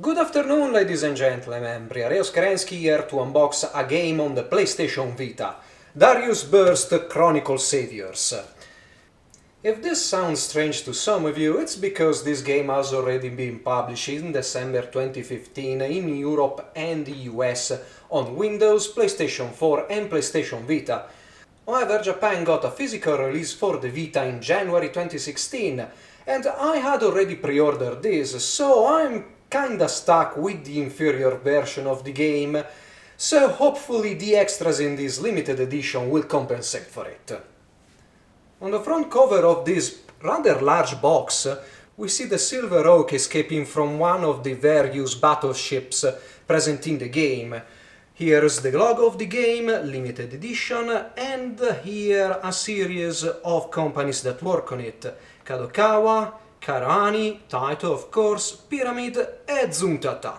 Good afternoon, ladies and gentlemen. DariusBurst here to unbox a game on the PlayStation Vita, DariusBurst Chronicle Saviours. If this sounds strange to some of you, it's because this game has already been published in December 2015 in Europe and the US on Windows, PlayStation 4 and PlayStation Vita. However, Japan got a physical release for the Vita in January 2016, and I had already pre-ordered this, so I'm kinda stuck with the inferior version of the game, so hopefully the extras in this limited edition will compensate for it. On the front cover of this rather large box, we see the Silver Oak escaping from one of the various battleships present in the game. Here's the logo of the game, limited edition, and here a series of companies that work on it. Kadokawa, Karani, Taito of course, Pyramid e Zuntata.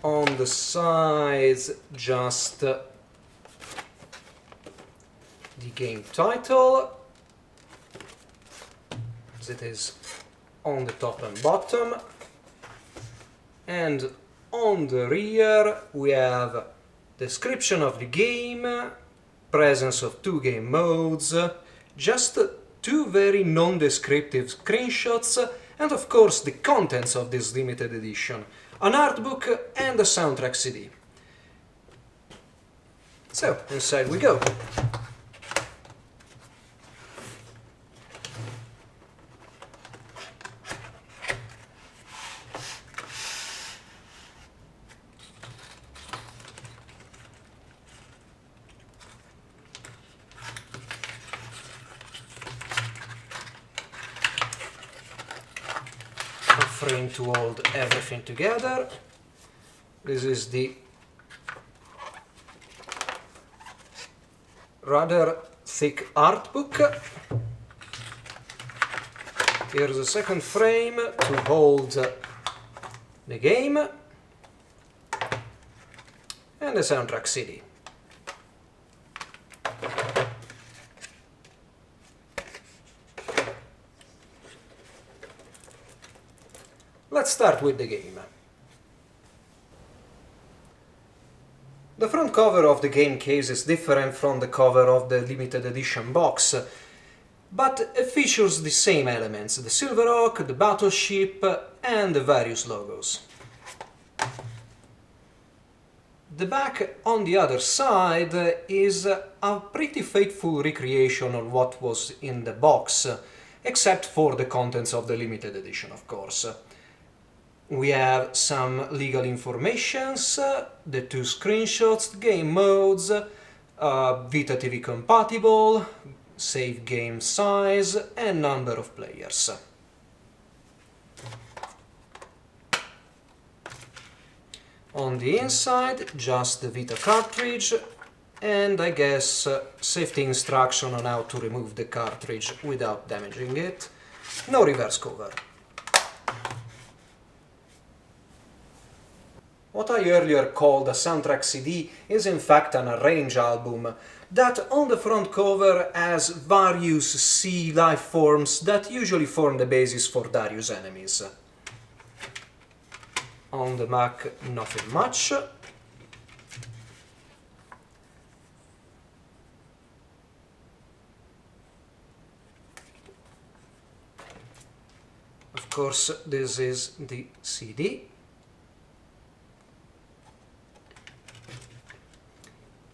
On the sides, just the game title, as it is on the top and bottom, and on the rear we have description of the game, presence of two game modes, just two very non-descriptive screenshots, and of course the contents of this limited edition, an art book and a soundtrack CD. So, inside we go. Frame to hold everything together. This is the rather thick art book. Here's a second frame to hold the game and the soundtrack CD. Let's start with the game. The front cover of the game case is different from the cover of the limited edition box, but it features the same elements: the Silver Oak, the battleship, and the various logos. The back, on the other side, is a pretty faithful recreation of what was in the box, except for the contents of the limited edition, of course. We have some legal informations, the two screenshots, game modes, Vita TV compatible, save game size, and number of players. On the inside, just the Vita cartridge, and I guess safety instruction on how to remove the cartridge without damaging it. No reverse cover. What I earlier called a soundtrack CD is in fact an arrange album that on the front cover has various sea life forms that usually form the basis for Darius enemies. On the back, nothing much. Of course, this is the CD.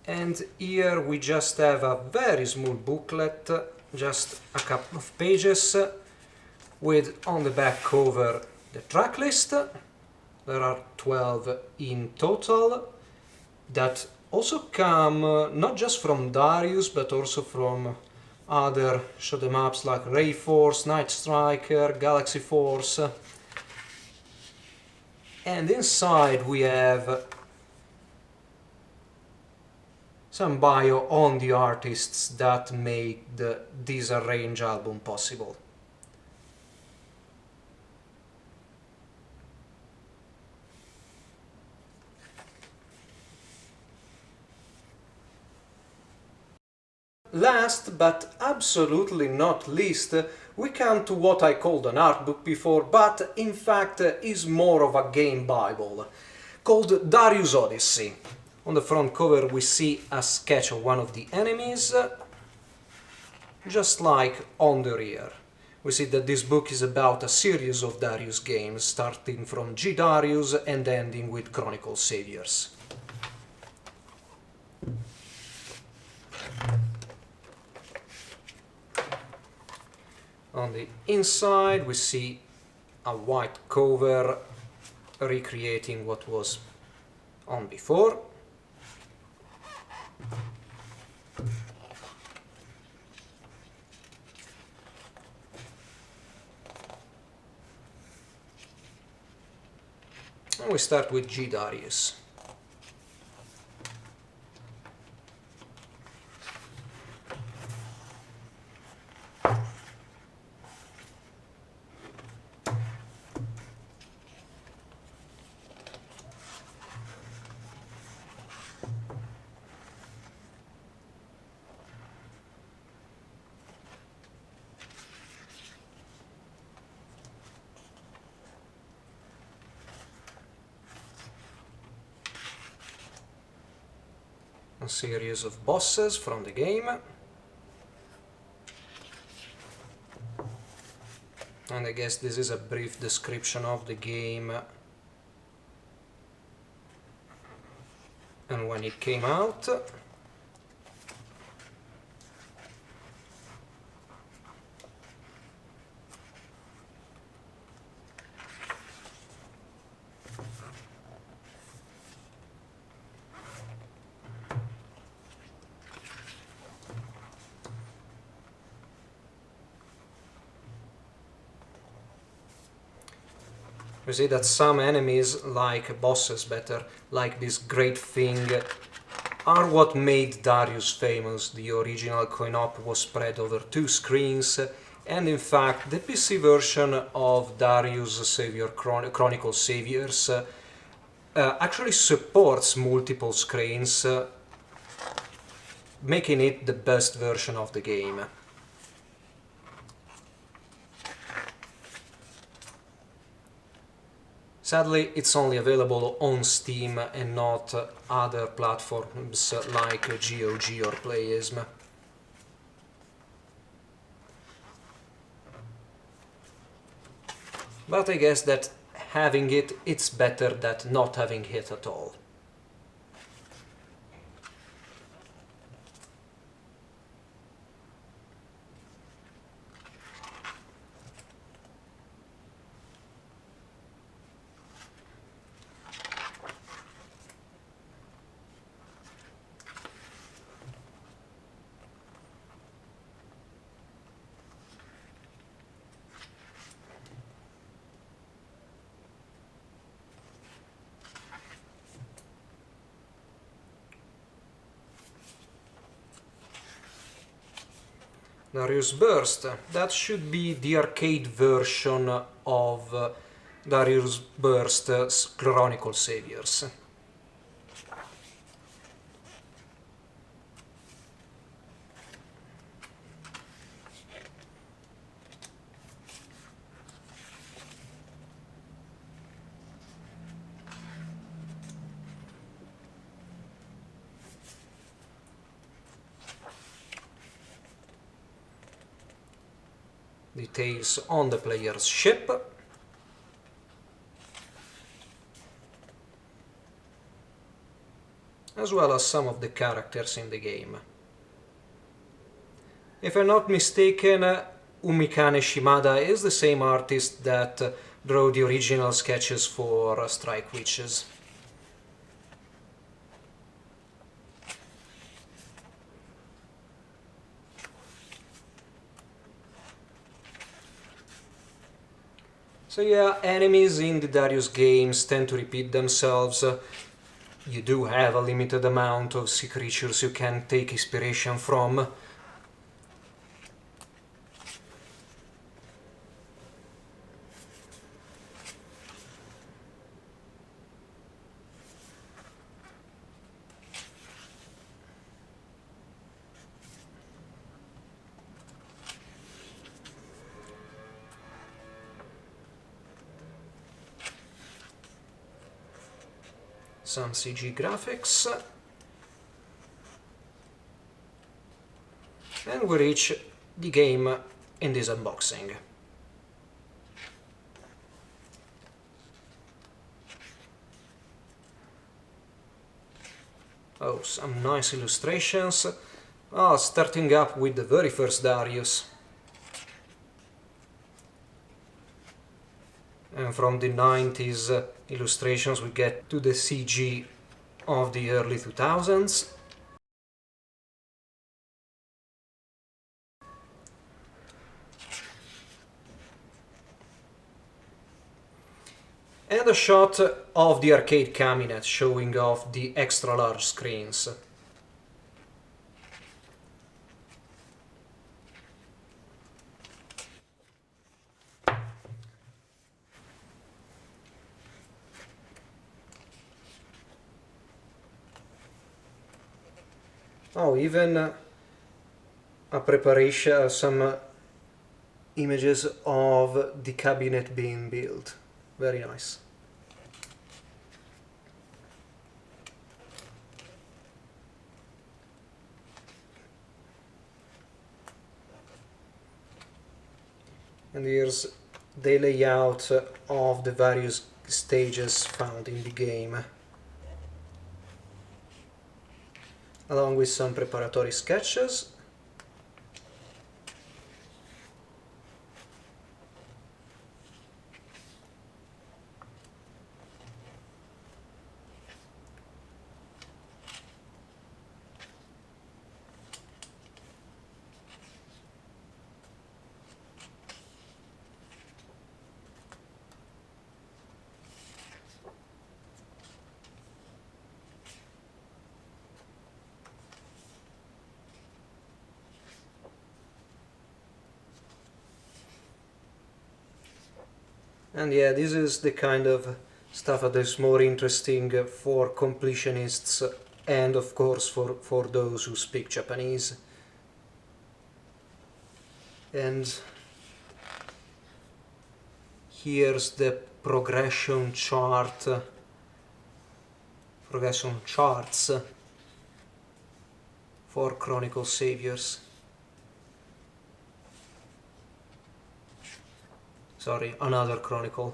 And here we just have a very small booklet, just a couple of pages, with on the back cover the track list. There are 12 in total, that also come not just from Darius, but also from other shoot 'em ups like Ray Force, Night Striker, Galaxy Force. And inside we have some bio on the artists that made this arrange album possible. last but absolutely not least, we come to what I called an art book before, but in fact is more of a game bible, called Darius Odyssey. On the front cover we see a sketch of one of the enemies, just like on the rear. We see that this book is about a series of Darius games, starting from G. Darius and ending with Chronicle Saviours. On the inside we see a white cover recreating what was on before. And we start with G. Darius. A series of bosses from the game. And I guess this is a brief description of the game and when it came out. We see that some enemies, like bosses better, like this great thing, are what made Darius famous. The original coin-op was spread over 2 screens, and in fact the PC version of Darius Chronicle Saviours actually supports multiple screens, making it the best version of the game. Sadly, it's only available on Steam and not other platforms like GOG or Playism. But I guess that having it, it's better than not having it at all. DariusBurst, that should be the arcade version of DariusBurst Chronicle Saviours. Details on the player's ship. As well as some of the characters in the game. If I'm not mistaken, Umikane Shimada is the same artist that drew the original sketches for Strike Witches. So yeah, enemies in the Darius games tend to repeat themselves. You do have a limited amount of sea creatures you can take inspiration from. some CG graphics, and we reach the game in this unboxing. Oh, some nice illustrations. Starting up with the very first Darius. And from the 90s illustrations we get to the CG of the early 2000s. And a shot of the arcade cabinet showing off the extra large screens. Oh, even a preparation, some images of the cabinet being built. Very nice. And here's the layout of the various stages found in the game, along with some preparatory sketches. And yeah, this is the kind of stuff that is more interesting for completionists and of course for those who speak Japanese. And here's the progression charts for Chronicle Saviours. Sorry, another Chronicle.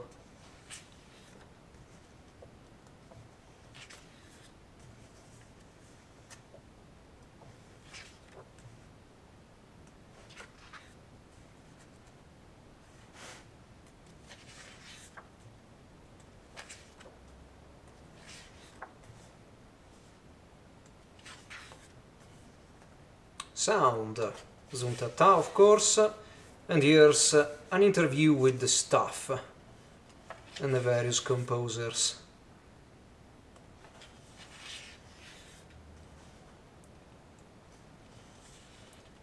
Sound, Zuntata of course, and here's an interview with the staff and the various composers.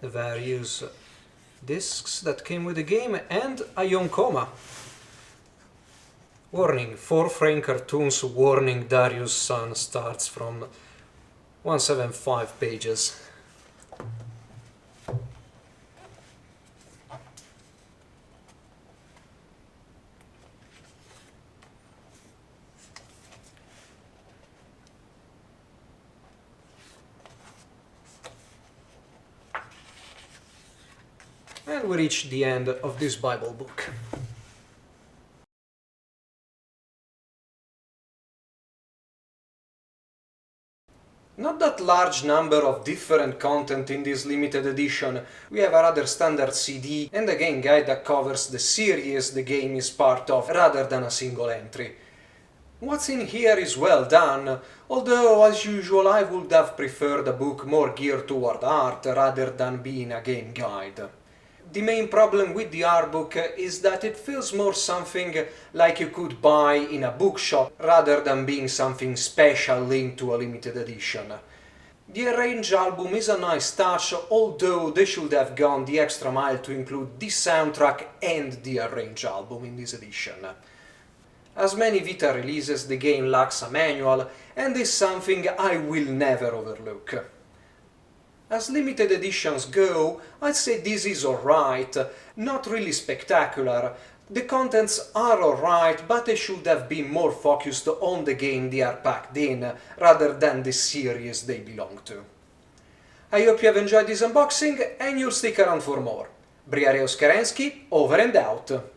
The various discs that came with the game and a young coma. Warning, 4-frame cartoons warning Darius' son starts from 175 pages. And we reach the end of this Bible book. Not that large number of different content in this limited edition. We have a rather standard CD and a game guide that covers the series the game is part of, rather than a single entry. What's in here is well done, although as usual I would have preferred a book more geared toward art rather than being a game guide. The main problem with the art book is that it feels more something like you could buy in a bookshop rather than being something special linked to a limited edition. The arranged album is a nice touch, although they should have gone the extra mile to include the soundtrack and the arranged album in this edition. As many Vita releases, the game lacks a manual, and is something I will never overlook. As limited editions go, I'd say this is alright, not really spectacular. The contents are alright, but they should have been more focused on the game they are packed in, rather than the series they belong to. I hope you have enjoyed this unboxing and you'll stick around for more. Darius Burst Chronicle, over and out!